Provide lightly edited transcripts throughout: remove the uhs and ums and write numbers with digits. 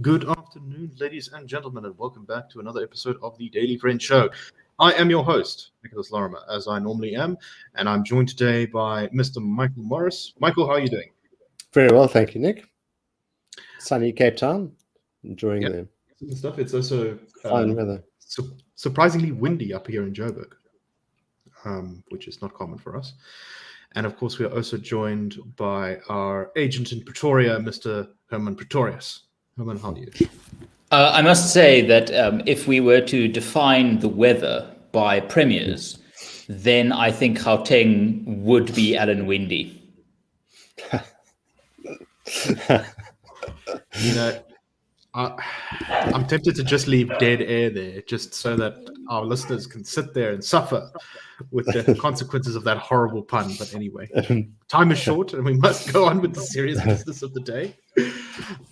Good afternoon, ladies and gentlemen, and welcome back to another episode of the Daily Friend Show. I am your host, Nicholas Lorimer, as I normally am, and I'm joined today by Mr. Michael Morris. Michael, how are you doing? Very well, thank you, Nick. Sunny Cape Town, enjoying the stuff. It's also fine weather. Surprisingly windy up here in Joburg, which is not common for us. And of course, we are also joined by our agent in Pretoria, Mr. Hermann Pretorius. Hermann, how are you? I must say that if we were to define the weather by premiers, then I think Gauteng would be Alan Windy. You know, I'm tempted to just leave dead air there, just so that our listeners can sit there and suffer with the consequences of that horrible pun. But anyway, time is short, and we must go on with the serious business of the day.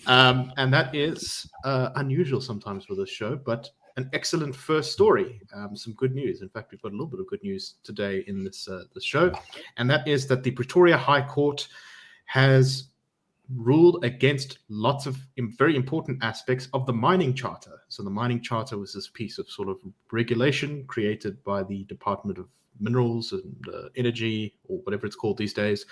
And that is unusual sometimes with this show, but an excellent first story. Some good news. In fact, we've got a little bit of good news today in this show, and that is that the Pretoria High Court has ruled against lots of very important aspects of the mining charter. So the mining charter was this piece of sort of regulation created by the Department of Minerals and Energy, or whatever it's called these days,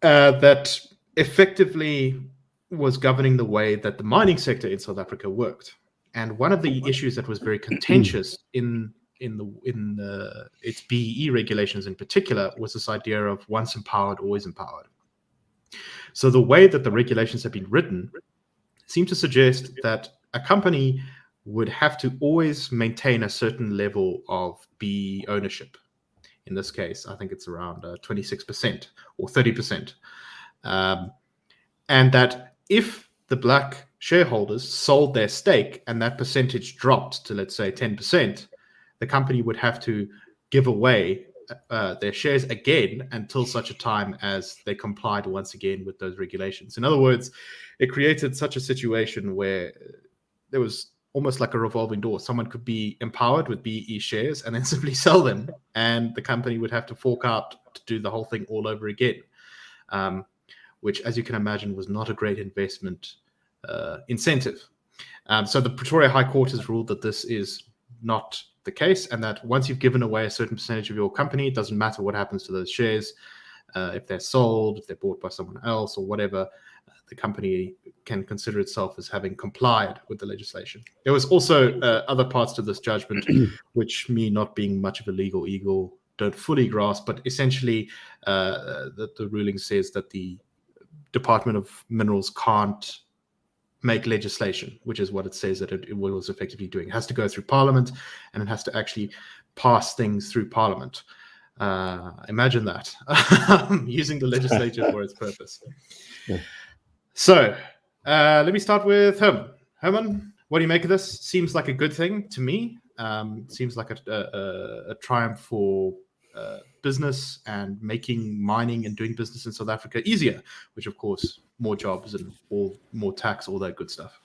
that effectively was governing the way that the mining sector in South Africa worked. And one of the issues that was very contentious in its BEE regulations in particular was this idea of once empowered, always empowered. So the way that the regulations have been written seem to suggest that a company would have to always maintain a certain level of BEE ownership. In this case, I think it's around 26% or 30%. And that if the black shareholders sold their stake and that percentage dropped to, let's say, 10%, the company would have to give away their shares again until such a time as they complied once again with those regulations. In other words, it created such a situation where there was almost like a revolving door. Someone could be empowered with BEE shares and then simply sell them, and the company would have to fork out to do the whole thing all over again, which, as you can imagine, was not a great investment incentive. So the Pretoria High Court has ruled that this is not the case, and that once you've given away a certain percentage of your company, it doesn't matter what happens to those shares. If they're sold, if they're bought by someone else or whatever, the company can consider itself as having complied with the legislation. There was also other parts to this judgment, which, me not being much of a legal eagle, don't fully grasp, but essentially the ruling says that the Department of Minerals can't make legislation, which is what it says that it was effectively doing. It has to go through Parliament, and it has to actually pass things through Parliament. Imagine that, using the legislature for its purpose. Yeah. So let me start with Herman. Herman, what do you make of this? Seems like a good thing to me. Seems like a triumph for business and making mining and doing business in South Africa easier, which of course, more jobs and more tax, all that good stuff.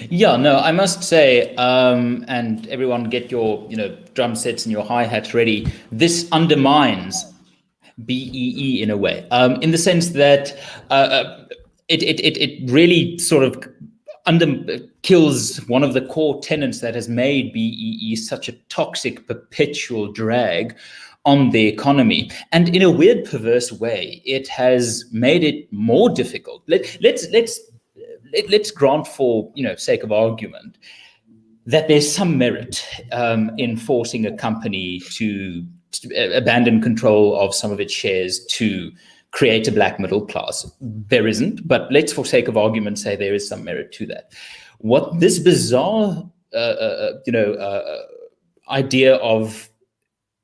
Yeah, no, I must say, and everyone get your drum sets and your hi-hats ready. This undermines BEE in a way, in the sense that it really sort of kills one of the core tenets that has made BEE such a toxic, perpetual drag on the economy. And in a weird, perverse way, it has made it more difficult. Let's grant, for sake of argument, that there's some merit in forcing a company to abandon control of some of its shares to create a black middle class. There isn't, but let's, for sake of argument, say there is some merit to that. What this bizarre, idea of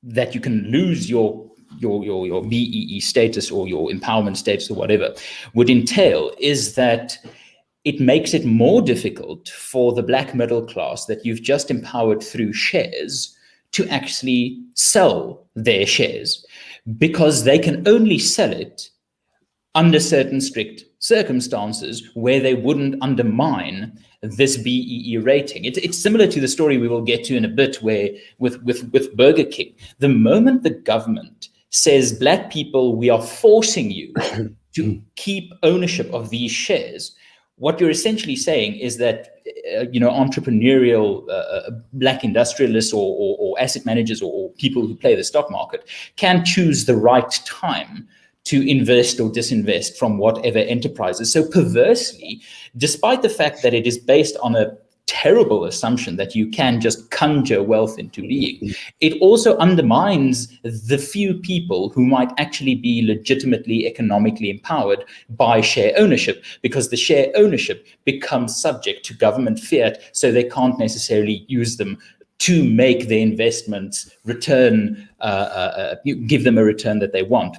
that you can lose your BEE status or your empowerment status or whatever would entail is that it makes it more difficult for the black middle class that you've just empowered through shares to actually sell their shares, because they can only sell it under certain strict circumstances where they wouldn't undermine this BEE rating. It's similar to the story we will get to in a bit, where with Burger King, the moment the government says, black people, we are forcing you to keep ownership of these shares, what you're essentially saying is that entrepreneurial black industrialists or asset managers or people who play the stock market can choose the right time to invest or disinvest from whatever enterprises. So perversely, despite the fact that it is based on a terrible assumption that you can just conjure wealth into being, it also undermines the few people who might actually be legitimately economically empowered by share ownership, because the share ownership becomes subject to government fiat, so they can't necessarily use them to make their investments return, give them a return that they want.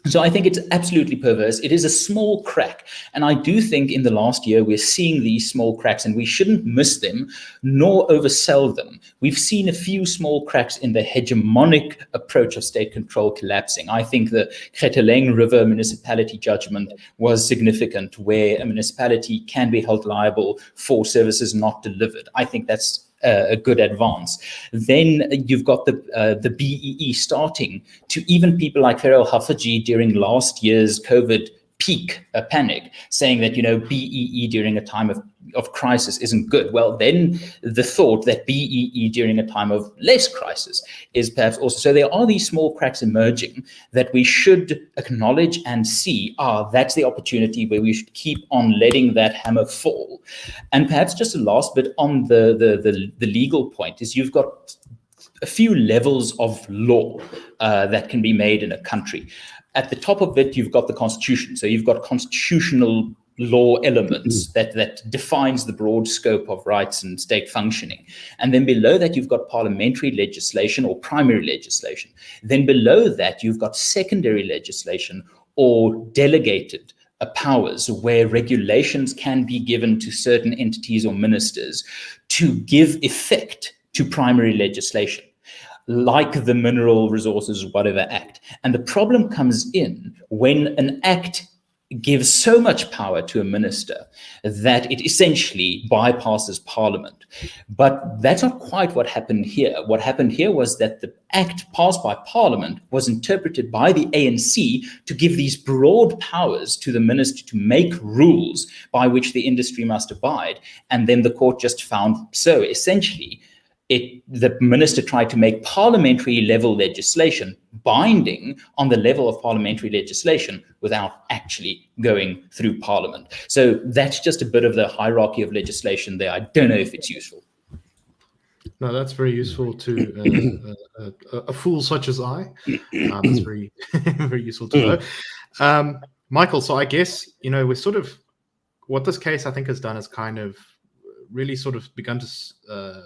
So I think it's absolutely perverse. It is a small crack. And I do think in the last year, we're seeing these small cracks, and we shouldn't miss them nor oversell them. We've seen a few small cracks in the hegemonic approach of state control collapsing. I think the Grootegeluk River municipality judgment was significant, where a municipality can be held liable for services not delivered. I think that's a good advance. Then you've got the BEE starting to even people like Farrell Huffagy during last year's COVID peak panic, saying that, BEE during a time of crisis isn't good. Well, then the thought that BEE during a time of less crisis is perhaps also. So there are these small cracks emerging that we should acknowledge and see, that's the opportunity where we should keep on letting that hammer fall. And perhaps just a last bit on the legal point is, you've got a few levels of law that can be made in a country. At the top of it, you've got the Constitution. So you've got constitutional law elements that defines the broad scope of rights and state functioning. And then below that, you've got parliamentary legislation or primary legislation. Then below that, you've got secondary legislation or delegated powers, where regulations can be given to certain entities or ministers to give effect to primary legislation, like the Mineral Resources Whatever Act. And the problem comes in when an act gives so much power to a minister that it essentially bypasses Parliament. But that's not quite what happened here. What happened here was that the act passed by Parliament was interpreted by the ANC to give these broad powers to the minister to make rules by which the industry must abide. And then the court just found, so essentially, the minister tried to make parliamentary level legislation binding on the level of parliamentary legislation without actually going through Parliament. So that's just a bit of the hierarchy of legislation there. I don't know if it's useful. No, that's very useful to a fool such as I. It's very, very useful to know. Michael, so I guess, we're sort of, what this case I think has done is kind of really sort of begun to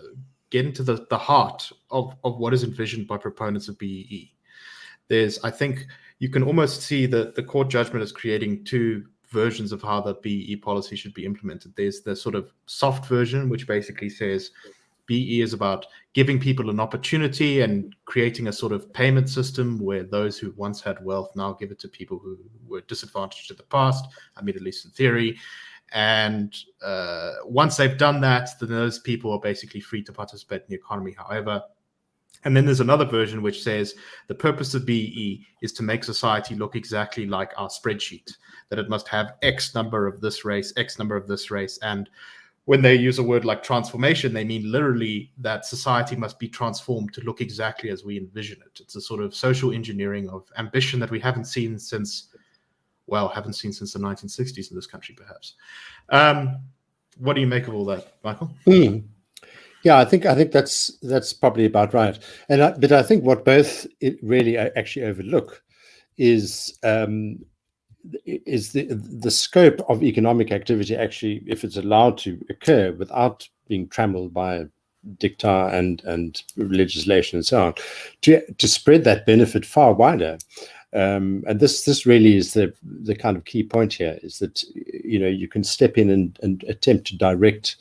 get into the heart of what is envisioned by proponents of BEE. I think you can almost see that the court judgment is creating two versions of how the BEE policy should be implemented. There's the sort of soft version, which basically says BEE is about giving people an opportunity and creating a sort of payment system where those who once had wealth now give it to people who were disadvantaged in the past, at least in theory. And once they've done that, then those people are basically free to participate in the economy, however. And then there's another version which says the purpose of BEE is to make society look exactly like our spreadsheet, that it must have X number of this race, X number of this race. And when they use a word like transformation, they mean literally that society must be transformed to look exactly as we envision it. It's a sort of social engineering of ambition that we haven't seen since the 1960s in this country, perhaps. What do you make of all that, Michael? Yeah, I think that's probably about right. But I think what both really actually overlook is the scope of economic activity, actually, if it's allowed to occur without being trammeled by dicta and legislation and so on, to spread that benefit far wider. And this really is the kind of key point here, is that you can step in and attempt to direct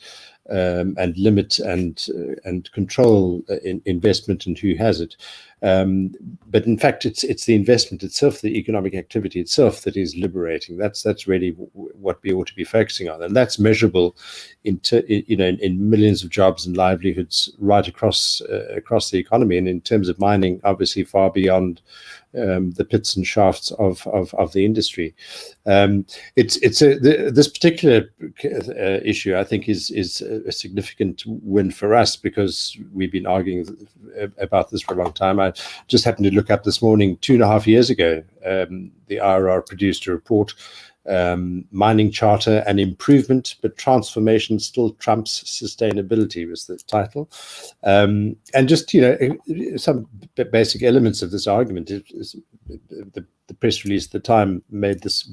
and limit and control investment and who has it. But in fact, it's the investment itself, the economic activity itself, that is liberating. That's really what we ought to be focusing on, and that's measurable in millions of jobs and livelihoods right across the economy, and in terms of mining, obviously far beyond the pits and shafts of the industry. This particular issue, I think, is a significant win for us, because we've been arguing about this for a long time. I just happened to look up this morning, 2.5 years ago, the IRR produced a report, Mining Charter and Improvement, but Transformation Still Trumps Sustainability was the title. And just, some basic elements of this argument. The press release at the time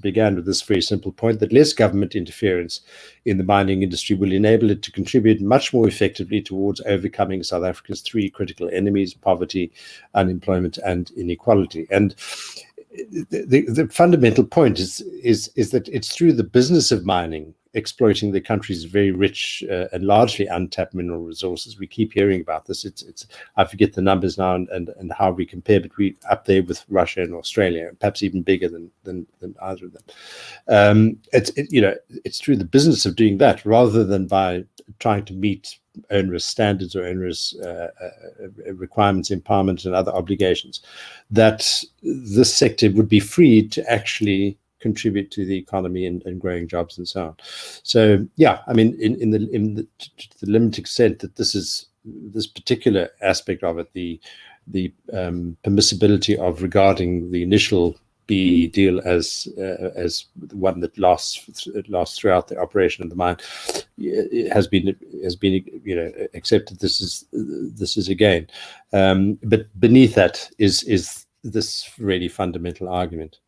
began with this very simple point, that less government interference in the mining industry will enable it to contribute much more effectively towards overcoming South Africa's 3 critical enemies: poverty, unemployment, and inequality. And the fundamental point is that it's through the business of mining, exploiting the country's very rich and largely untapped mineral resources. We keep hearing about this. It's I forget the numbers now and how we compare, but we up there with Russia and Australia, perhaps even bigger than either of them. It's through the business of doing that, rather than by trying to meet onerous standards or onerous requirements, empowerment, and other obligations, that this sector would be free to actually contribute to the economy and growing jobs and so on. So yeah, I mean, in the limited extent that this particular aspect of it, the permissibility of regarding the initial BEE deal as the one that lasts throughout the operation of the mine, it has been accepted. This is a gain, but beneath that is this really fundamental argument.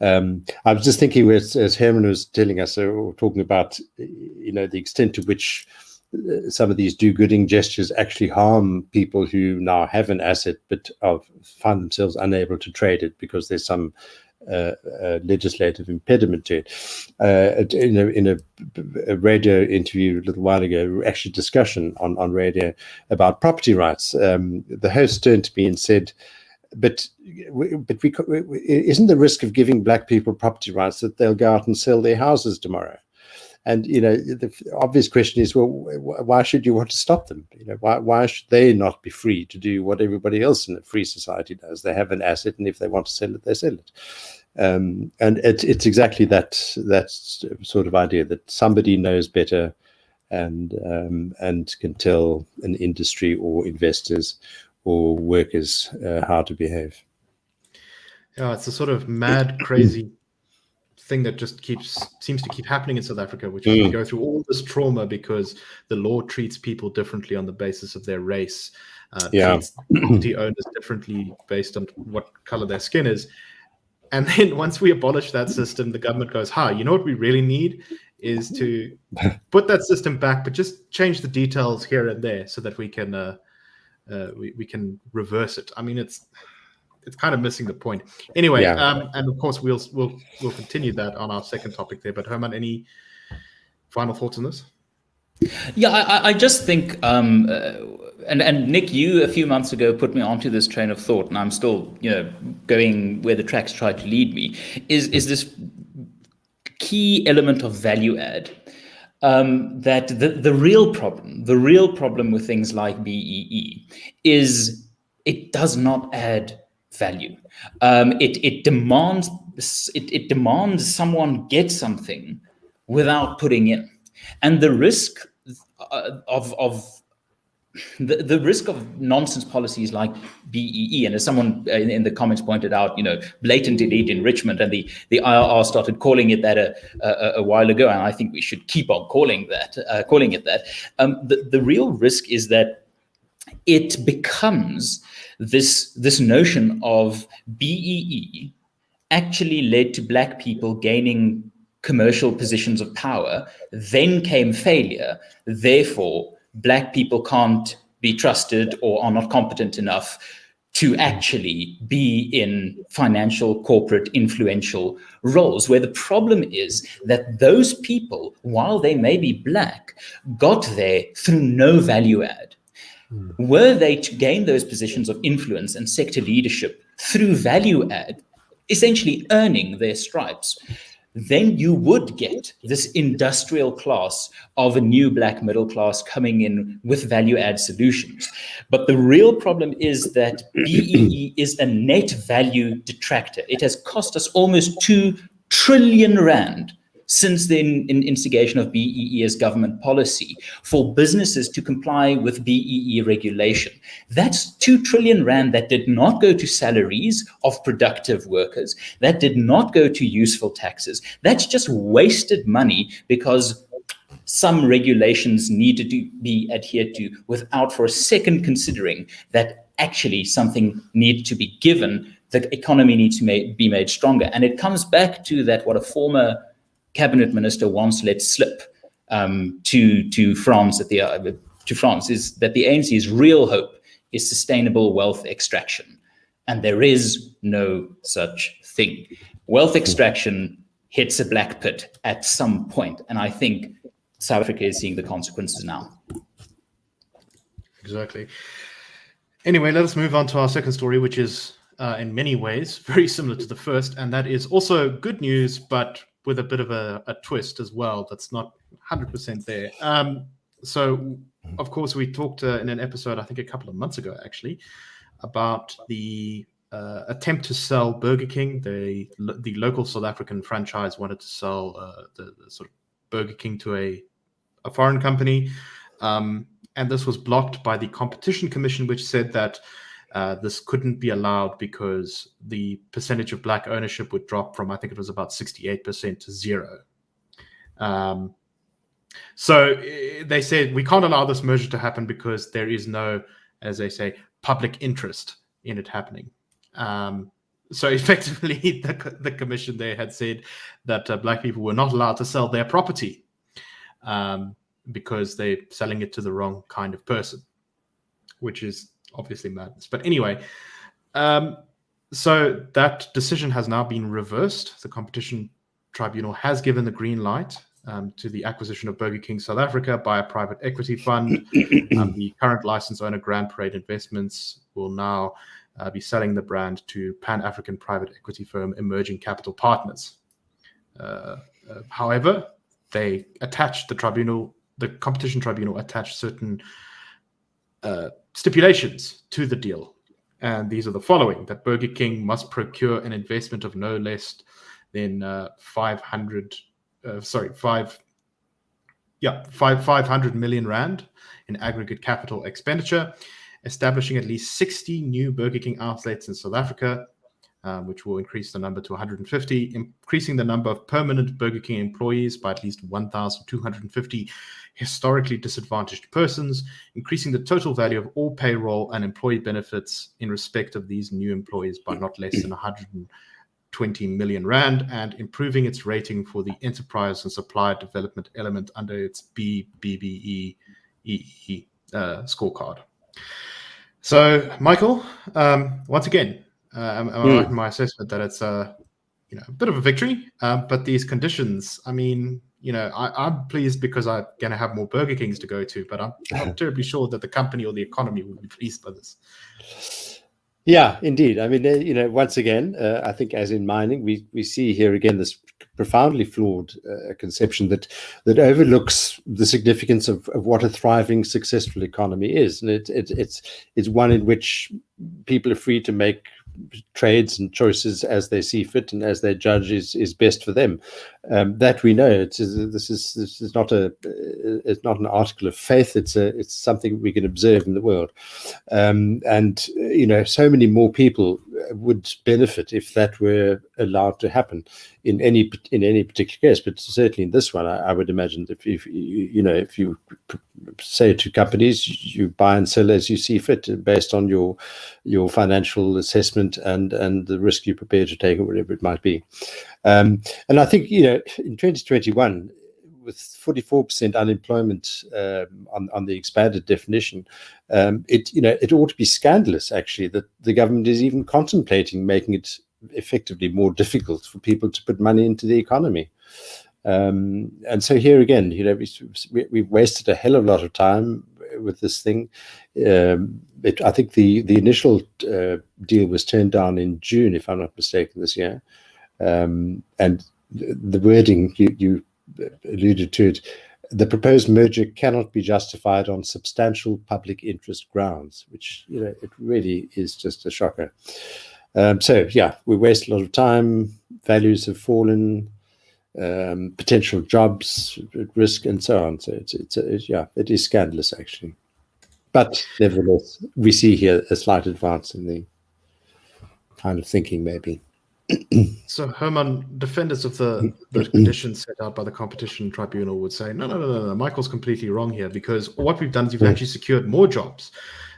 I was just thinking, as Hermann was telling us, or talking about, the extent to which some of these do-gooding gestures actually harm people who now have an asset but find themselves unable to trade it because there's some legislative impediment to it. In a radio interview a little while ago, actually discussion on radio about property rights, the host turned to me and said, But isn't the risk of giving black people property rights that they'll go out and sell their houses tomorrow? And the obvious question is, well, why should you want to stop them? Why should they not be free to do what everybody else in a free society does? They have an asset, and if they want to sell it, they sell it. And it's exactly that sort of idea, that somebody knows better and can tell an industry or investors or workers how to behave. Yeah, it's a sort of mad, crazy thing that just seems to keep happening in South Africa, which is we go through all this trauma because the law treats people differently on the basis of their race, treats property owners differently based on what color their skin is. And then once we abolish that system, the government goes, you know what we really need is to put that system back, but just change the details here and there so that we can we can reverse it. I mean, it's kind of missing the point. Anyway, and of course we'll continue that on our second topic there. But Hermann, any final thoughts on this? Yeah, I just think, and Nick, you a few months ago put me onto this train of thought, and I'm still, going where the tracks try to lead me. Is this key element of value add? That the real problem with things like BEE is it does not add value. It demands someone get something without putting in, and the risk the risk of nonsense policies like BEE, and as someone in the comments pointed out, blatant elite enrichment, and the IRR started calling it that a while ago, and I think we should keep on calling it that. The real risk is that it becomes this notion of BEE actually led to black people gaining commercial positions of power, then came failure, therefore black people can't be trusted or are not competent enough to actually be in financial, corporate, influential roles, where the problem is that those people, while they may be black, got there through no value add. Were they to gain those positions of influence and sector leadership through value add, essentially earning their stripes, then you would get this industrial class of a new black middle class coming in with value add solutions. But the real problem is that BEE is a net value detractor. It has cost us almost 2 trillion rand since the instigation of BEE as government policy for businesses to comply with BEE regulation. That's 2 trillion rand that did not go to salaries of productive workers, that did not go to useful taxes. That's just wasted money because some regulations needed to be adhered to without for a second considering that actually something needed to be given. The economy needs to be made stronger. And it comes back to that what a former cabinet minister once let slip to France is that the ANC's real hope is sustainable wealth extraction, and there is no such thing. Wealth extraction hits a black pit at some point, and I think South Africa is seeing the consequences now. Exactly. Anyway, let us move on to our second story, which is in many ways very similar to the first, and that is also good news, but with a bit of a twist as well that's not 100% there. So, of course, we talked in an episode, I think a couple of months ago, actually, about the attempt to sell Burger King. The local South African franchise wanted to sell the sort of Burger King to a foreign company. And this was blocked by the Competition Commission, which said that this couldn't be allowed because the percentage of black ownership would drop from, I think it was about 68% to 0. So they said, we can't allow this merger to happen because there is no, as they say, public interest in it happening. So effectively, the commission there had said that black people were not allowed to sell their property because they're selling it to the wrong kind of person, which is obviously madness. But anyway, so that decision has now been reversed. The Competition Tribunal has given the green light to the acquisition of Burger King South Africa by a private equity fund. The current license owner, Grand Parade Investments, will now be selling the brand to Pan-African private equity firm Emerging Capital Partners. However, they attached the Competition Tribunal attached certain stipulations to the deal. And these are the following: that Burger King must procure an investment of no less than 500 million rand in aggregate capital expenditure, establishing at least 60 new Burger King outlets in South Africa, which will increase the number to 150, increasing the number of permanent Burger King employees by at least 1,250 historically disadvantaged persons, increasing the total value of all payroll and employee benefits in respect of these new employees by not less than 120 million rand, and improving its rating for the enterprise and supplier development element under its BBBEE scorecard. So, Michael, once again, am I right in my assessment that it's a bit of a victory? But these conditions, I mean, I'm pleased because I'm going to have more Burger Kings to go to, but I'm not terribly sure that the company or the economy will be pleased by this. Yeah, indeed. I mean, once again, I think as in mining, we see here again this profoundly flawed conception that overlooks the significance of what a thriving, successful economy is, and it's one in which people are free to make trades and choices as they see fit and as they judge is best for them. That we know. This is not an article of faith. It's something we can observe in the world, and so many more people would benefit if that were allowed to happen in any particular case. But certainly in this one, I would imagine if you say to companies, you buy and sell as you see fit based on your financial assessment and the risk you're prepared to take or whatever it might be. And I think in 2021, with 44% unemployment on the expanded definition, it ought to be scandalous actually that the government is even contemplating making it effectively more difficult for people to put money into the economy. And so here again, we've wasted a hell of a lot of time with this thing. I think the initial deal was turned down in June, if I'm not mistaken, this year. And the wording you alluded to it. The proposed merger cannot be justified on substantial public interest grounds, which, it really is just a shocker. So yeah, we waste a lot of time. Values have fallen. Potential jobs at risk, and so on. So it is scandalous, actually. But nevertheless, we see here a slight advance in the kind of thinking, maybe. So, Hermann, defenders of the conditions set out by the Competition Tribunal would say, no, Michael's completely wrong here, because what we've done is we've actually secured more jobs.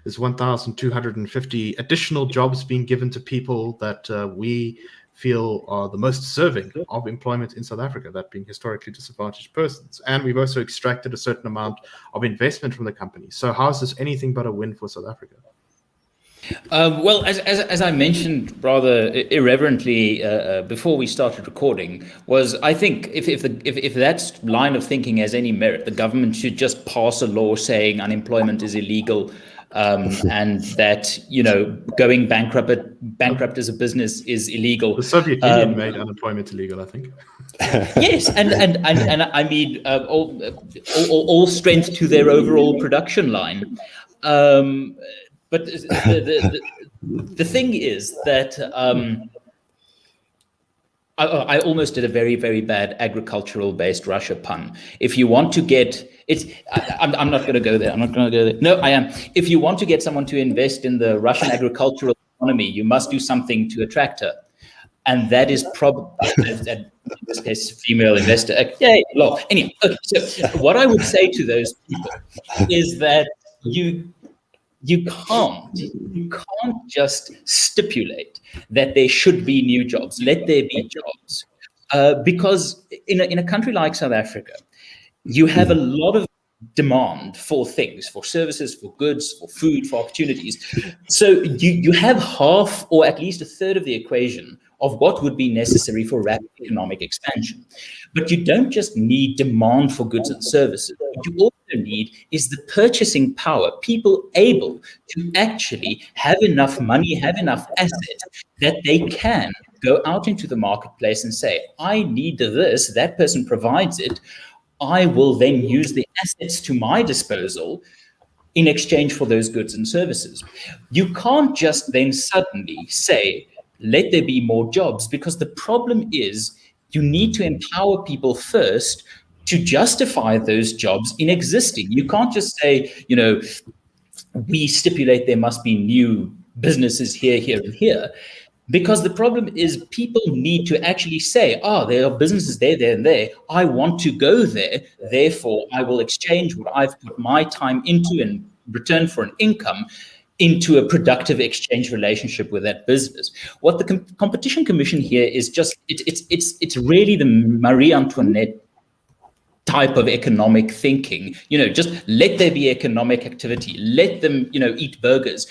There's 1,250 additional jobs being given to people that we feel are the most deserving of employment in South Africa, that being historically disadvantaged persons. And we've also extracted a certain amount of investment from the company. So how is this anything but a win for South Africa? Well, as I mentioned rather irreverently before we started recording, was I think if that line of thinking has any merit, the government should just pass a law saying unemployment is illegal, and that going bankrupt as a business is illegal. The Soviet Union made unemployment illegal, I think. Yes, and I mean all strength to their overall production line. But the thing is that I almost did a very, very bad agricultural-based Russia pun. If you want to get I'm not going to go there. I'm not going to go there. No, I am. If you want to get someone to invest in the Russian agricultural economy, you must do something to attract her, and that is probably in this case female investor. Yay, lol. Anyway, okay, so what I would say to those people is that you can't just stipulate that there should be new jobs. Let there be jobs, because in a country like South Africa, you have a lot of demand for things, for services, for goods, for food, for opportunities. So you have half, or at least a third of the equation of what would be necessary for rapid economic expansion. But you don't just need demand for goods and services. What you also need is the purchasing power, people able to actually have enough money, have enough assets that they can go out into the marketplace and say, I need this, that person provides it. I will then use the assets to my disposal in exchange for those goods and services. You can't just then suddenly say, let there be more jobs, because the problem is you need to empower people first to justify those jobs in existing. You can't just say, we stipulate there must be new businesses here, here, and here. Because the problem is people need to actually say, there are businesses there, there, and there. I want to go there. Therefore, I will exchange what I've put my time into in return for an income into a productive exchange relationship with that business. What the Competition Commission here is just, it's really the Marie Antoinette type of economic thinking. Just let there be economic activity. Let them, eat burgers.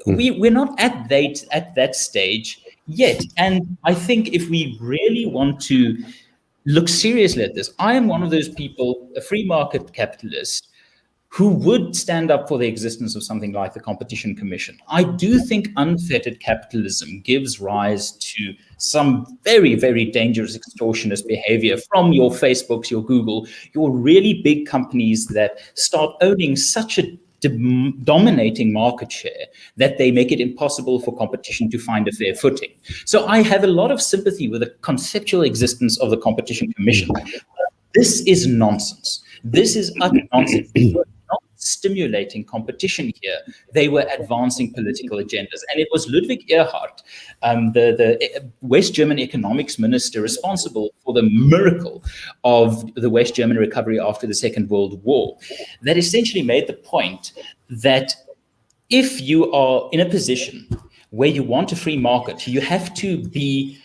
We're not at that stage yet. And I think if we really want to look seriously at this, I am one of those people, a free market capitalist, who would stand up for the existence of something like the Competition Commission. I do think unfettered capitalism gives rise to some very, very dangerous extortionist behavior from your Facebooks, your Google, your really big companies that start owning such a dominating market share that they make it impossible for competition to find a fair footing. So I have a lot of sympathy with the conceptual existence of the Competition Commission. This is nonsense. This is utter nonsense. They were not stimulating competition here. They were advancing political agendas. And it was Ludwig Erhard, the West German economics minister responsible for the miracle of the West German recovery after the Second World War, that essentially made the point that if you are in a position where you want a free market, you have to be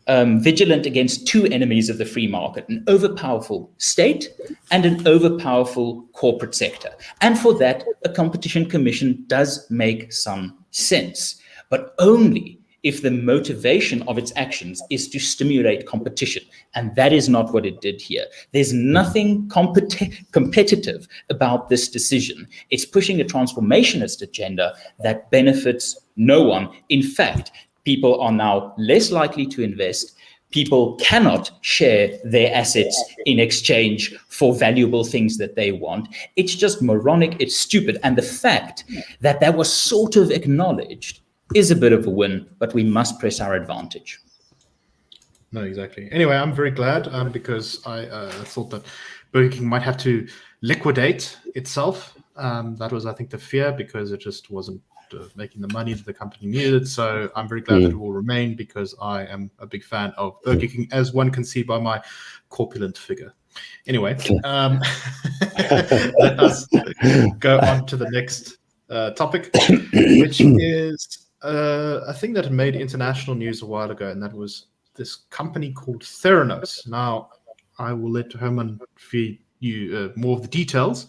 vigilant against two enemies of the free market, an overpowerful state and an overpowerful corporate sector. And for that, a competition commission does make some sense, but only if the motivation of its actions is to stimulate competition. And that is not what it did here. There's nothing competitive about this decision. It's pushing a transformationist agenda that benefits no one. In fact, people are now less likely to invest. People cannot share their assets in exchange for valuable things that they want. It's just moronic, it's stupid. And the fact that that was sort of acknowledged is a bit of a win, but we must press our advantage. No, exactly. Anyway, I'm very glad because I thought that Burger King might have to liquidate itself. That was, I think, the fear, because it just wasn't making the money that the company needed. So I'm very glad that it will remain, because I am a big fan of Burger King, as one can see by my corpulent figure. Anyway, let us go on to the next topic, which is a thing that made international news a while ago, and that was this company called Theranos. Now, I will let Hermann feed you more of the details.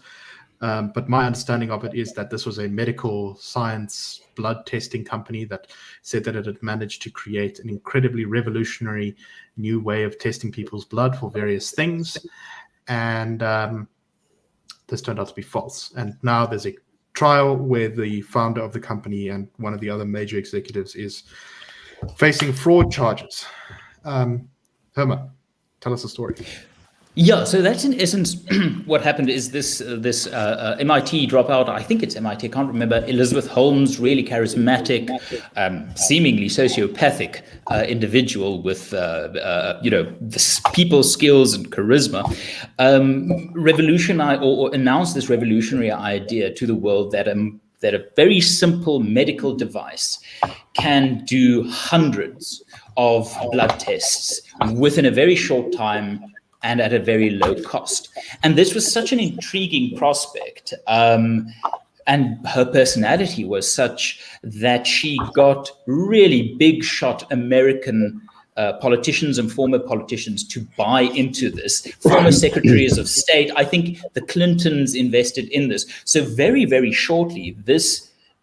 But my understanding of it is that this was a medical science blood testing company that said that it had managed to create an incredibly revolutionary new way of testing people's blood for various things. And this turned out to be false. And now there's a trial where the founder of the company and one of the other major executives is facing fraud charges. Hermann, tell us the story. Yeah, so that's in essence what happened is this MIT dropout, I think it's MIT, I can't remember, Elizabeth Holmes, really charismatic, seemingly sociopathic individual with, the people skills and charisma, revolutionized or announced this revolutionary idea to the world that a very simple medical device can do hundreds of blood tests within a very short time and at a very low cost. And this was such an intriguing prospect. And her personality was such that she got really big shot American politicians and former politicians to buy into this. Former secretaries of state, I think the Clintons invested in this. So very, very shortly,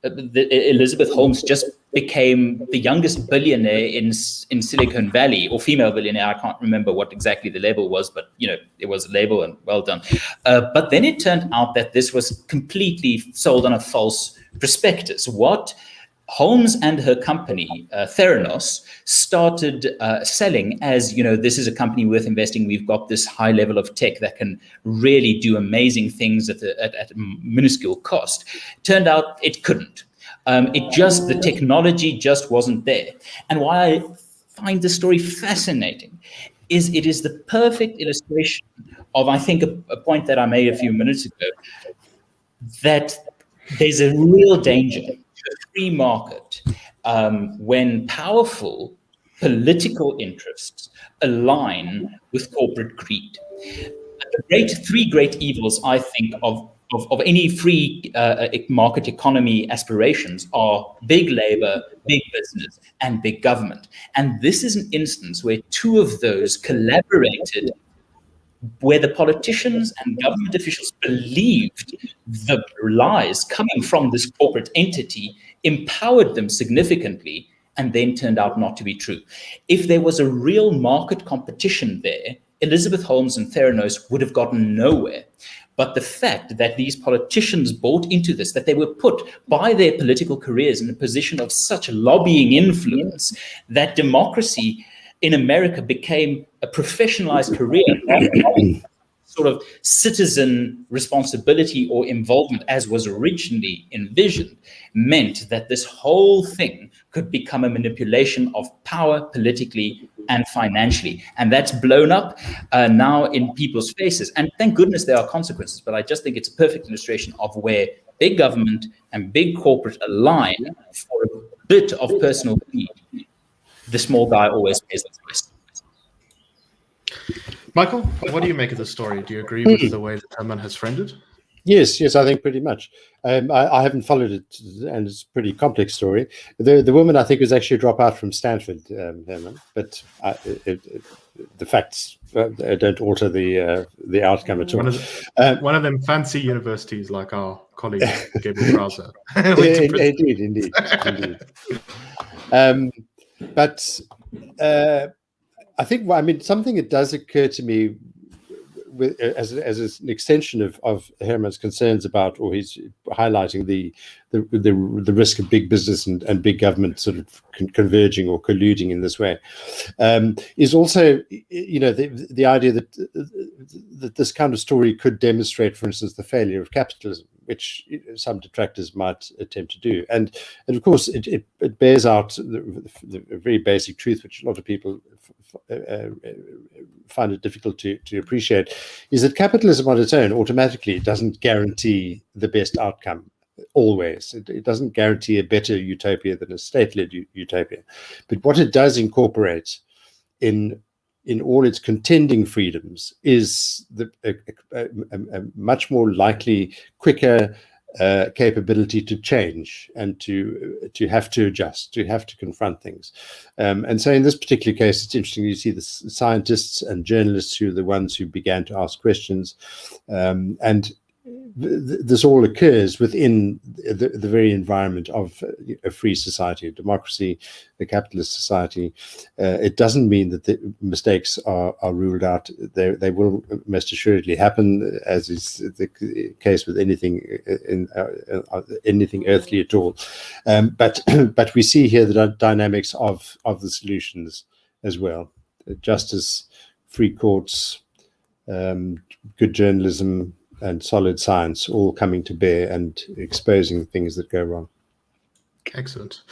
Elizabeth Holmes just became the youngest billionaire in Silicon Valley, or female billionaire. I can't remember what exactly the label was, but it was a label, and well done. But then it turned out that this was completely sold on a false prospectus. What Holmes and her company, Theranos, started selling as, this is a company worth investing. We've got this high level of tech that can really do amazing things at a minuscule cost. Turned out it couldn't. The technology just wasn't there. And why I find this story fascinating is it is the perfect illustration of, I think, a point that I made a few minutes ago, that there's a real danger to a free market when powerful political interests align with corporate greed. The three great evils, I think, of any free market economy aspirations are big labor, big business, and big government. And this is an instance where two of those collaborated, where the politicians and government officials believed the lies coming from this corporate entity empowered them significantly, and then turned out not to be true. If there was a real market competition there, Elizabeth Holmes and Theranos would have gotten nowhere. But the fact that these politicians bought into this, that they were put by their political careers in a position of such lobbying influence, that democracy in America became a professionalized career, sort of citizen responsibility or involvement as was originally envisioned, meant that this whole thing could become a manipulation of power politically and financially. And that's blown up now in people's faces. And thank goodness there are consequences, but I just think it's a perfect illustration of where big government and big corporate align for a bit of personal greed. The small guy always pays the price. Michael, what do you make of this story? Do you agree with the way that Hermann has framed it? Yes, I think pretty much. I haven't followed it, and it's a pretty complex story. The woman, I think, was actually a dropout from Stanford, Hermann, but the facts don't alter the outcome at all. One of them fancy universities, like our colleague Gabriel Krauser. Indeed. But I think, something that does occur to me as an extension of Hermann's concerns about, or he's highlighting the risk of big business and big government sort of converging or colluding in this way, is also, the idea that this kind of story could demonstrate, for instance, the failure of capitalism, which some detractors might attempt to do. And of course, it bears out the very basic truth, which a lot of people find it difficult to appreciate, is that capitalism on its own automatically doesn't guarantee the best outcome always. It doesn't guarantee a better utopia than a state-led utopia. But what it does incorporate in all its contending freedoms is a much more likely, quicker capability to change and to have to adjust, to have to confront things. And so in this particular case, it's interesting, you see the scientists and journalists who are the ones who began to ask questions, and this all occurs within the very environment of a free society, a democracy, a capitalist society. It doesn't mean that the mistakes are ruled out. They will most assuredly happen, as is the case with anything anything earthly at all. But we see here the dynamics of the solutions as well: justice, free courts, good journalism, and solid science all coming to bear and exposing things that go wrong. Excellent.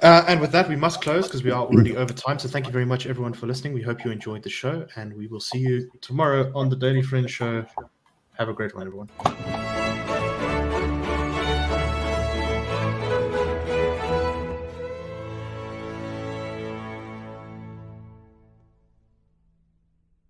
And with that, we must close because we are already over time. So thank you very much, everyone, for listening. We hope you enjoyed the show, and we will see you tomorrow on the Daily Friends Show. Have a great one, everyone.